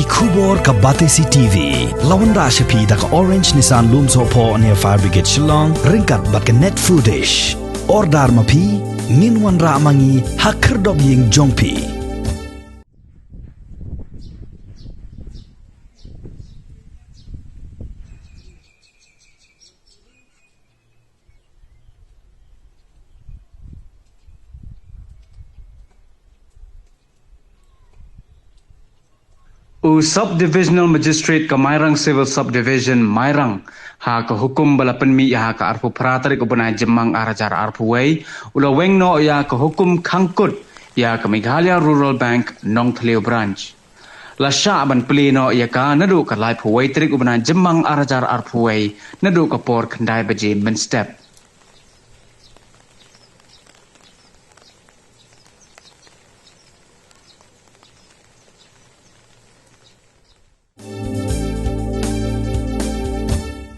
Kubor ka Batesi TV. Lawan Rashapi da ka Orange Nissan Looms Hopo near Fire Brigade Shillong. Ringkat bat ka net foodish. Ordar mapi. Minwan ra mangi hakerdog ying jongpi. Subdivisional Magistrate ka Mairang Civil Subdivision Mairang ha ka hukum balapan mi ya ka arpu pratari ko bunay jemang arajar arpu way ula Weng no ya ka hukum Khangkut ya ka Meghalaya Rural Bank Nongthliew branch la sya ban pleno ya ka nadu ka lai pu way tri ko bunay jemang arajar arpu way nadu ka por kandai baje men step